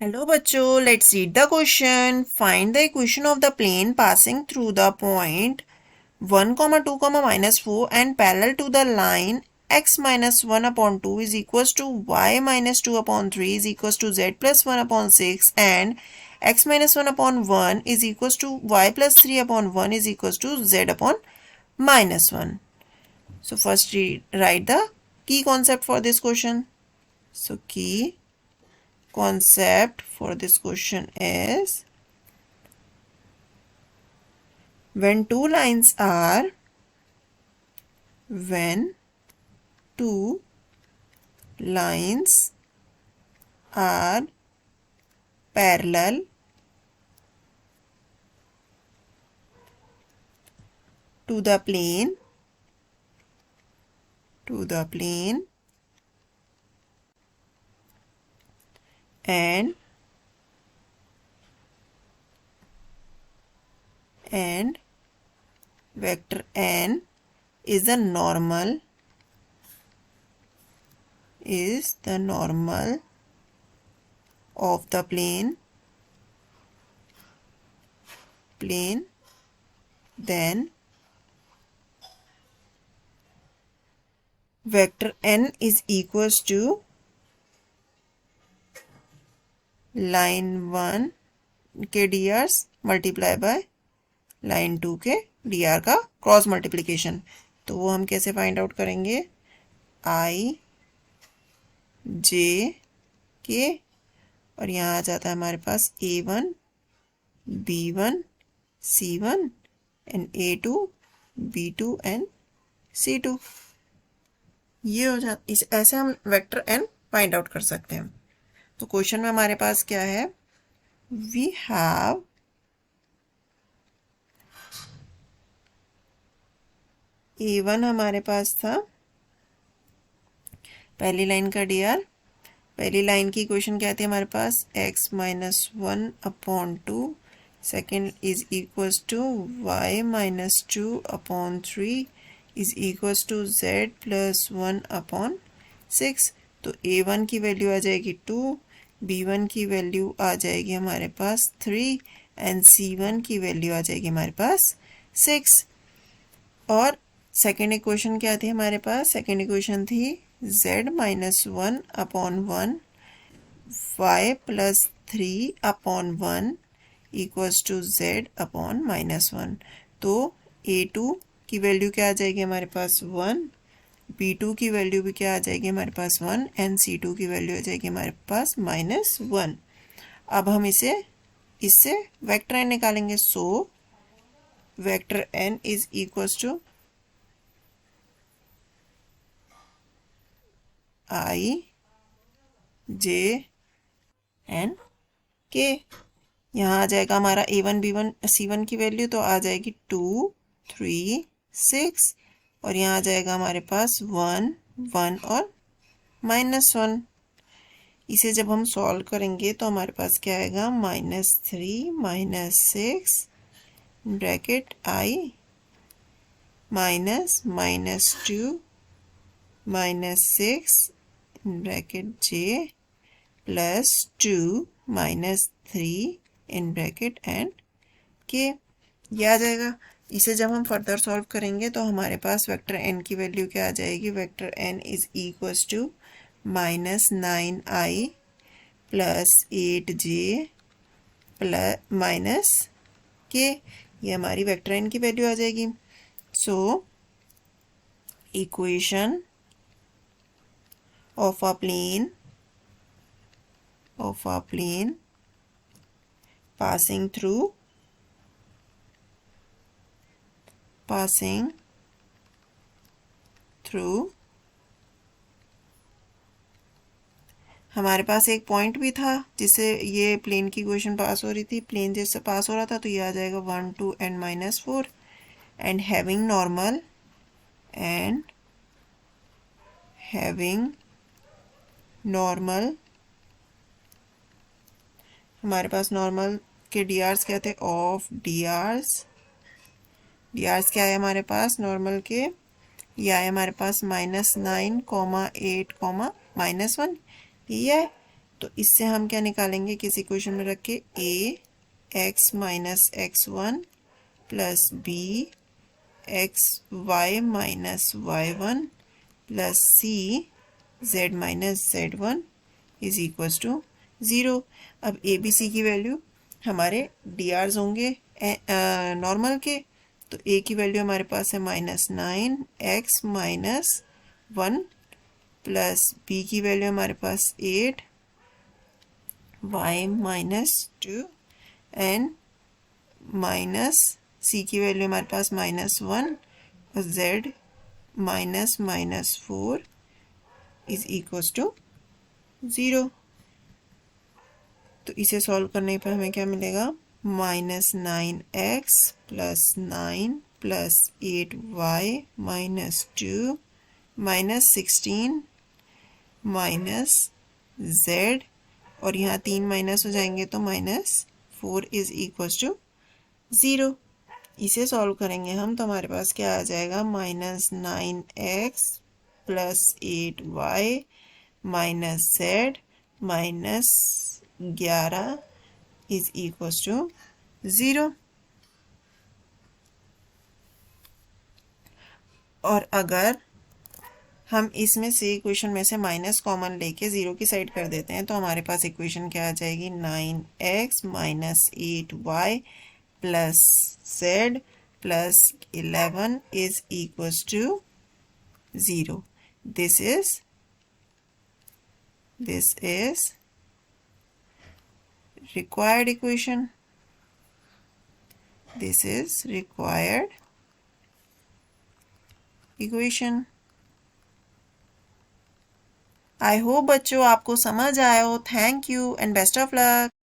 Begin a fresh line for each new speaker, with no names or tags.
Hello बच्चों, let's read the question. Find the equation of the plane passing through the point 1, 2, minus 4 and parallel to the line x minus 1 upon 2 is equals to y minus 2 upon 3 is equals to z plus 1 upon 6 and x minus 1 upon 1 is equals to y plus 3 upon 1 is equals to z upon minus 1. So first write the key concept for this question. So key concept for this question is when two lines are parallel to the plane and vector n is the normal of the plane, then vector n is equals to line 1 के drs multiply by line 2 के dr का cross multiplication. तो वो हम कैसे find out करेंगे? i j k और यहाँ आ जाता है हमारे पास a1 b1 c1 and a2 b2 and c2. ये हो जाता, इस ऐसे हम वेक्टर n फाइंड आउट कर सकते हैं. तो क्वेश्चन में हमारे पास क्या है? वी हैव a1 हमारे पास था, पहली लाइन का dr. पहली लाइन की इक्वेशन क्या थी हमारे पास? x minus 1 upon 2. Second is equals to y minus 2 upon 3 is equals to z plus 1 upon 6. तो a1 की वैल्यू आ जाएगी 2, b1 की वैल्यू आ जाएगी हमारे पास 3 एंड c1 की वैल्यू आ जाएगी हमारे पास 6. और सेकेंड इक्वेशन क्या थी हमारे पास? सेकेंड इक्वेशन थी z minus 1 upon 1 y plus 3 upon 1 equals to z upon minus 1. तो a2 की वैल्यू क्या आ जाएगी हमारे पास 1, b2 की वैल्यू भी क्या आ जाएगी हमारे पास 1 एंड c2 की वैल्यू आ जाएगी हमारे पास माइनस 1. अब हम इससे वेक्टर n निकालेंगे. So vector n is equals to i j and k. यहाँ आ जाएगा हमारा a1 b1 c1 की वैल्यू, तो आ जाएगी 2 3 6 और यहाँ आ जाएगा हमारे पास 1 1 और माइनस 1. इसे जब हम सॉल्व करेंगे तो हमारे पास क्या आएगा? Minus 3 minus 6 bracket i minus minus 2 minus 6 bracket j plus 2 minus 3 in bracket and k. ये आ जाएगा. इसे जब हम फर्दर सॉल्व करेंगे तो हमारे पास वेक्टर n की वैल्यू क्या आ जाएगी? Vector n is equals to minus 9i plus 8j plus minus k. ये हमारी वेक्टर n की वैल्यू आ जाएगी. So equation of a plane passing through हमारे पास एक पॉइंट भी था जिससे ये प्लेन की इक्वेशन पास हो रही थी. प्लेन जैसे पास हो रहा था तो ये आ जाएगा 1 2 and minus 4 and having normal हमारे पास नॉर्मल के drs क्या थे? ऑफ drs क्या है हमारे पास नॉर्मल के? ये आए हमारे पास -9, 8, -1. ये है तो इससे हम क्या निकालेंगे, किसी इक्वेशन में रख के, A X minus X one plus B X Y minus Y one plus C Z minus Z one is equals to 0। अब ए बी सी की वैल्यू हमारे डी आर्स होंगे नॉर्मल के, तो ए की वैल्यू हमारे पास है -9 x minus one plus b की वैल्यू हमारे पास 8 y minus 2 and minus c की वैल्यू हमारे पास -1 और जेड -4 इज इक्वल्स टू 0। तो इसे सॉल्व करने पर हमें क्या मिलेगा, -9x plus 9 plus 8y minus 2 minus 16 minus z, और यहाँ 3 माइनस हो जाएंगे तो -4 इज इक्वल्स टू 0। इसे सॉल्व करेंगे हम तो हमारे पास क्या आ जाएगा, -9x plus 8y minus z minus 11 is equals to 0। और अगर हम इसमें से इक्वेशन में से माइनस कॉमन लेके 0 की साइड कर देते हैं तो हमारे पास इक्वेशन क्या आ जाएगी, 9x minus 8y plus z plus 11 is equals to 0। This is required equation. This is required equation. I hope बच्चों आपको समझ आया हो। Thank you and best of luck.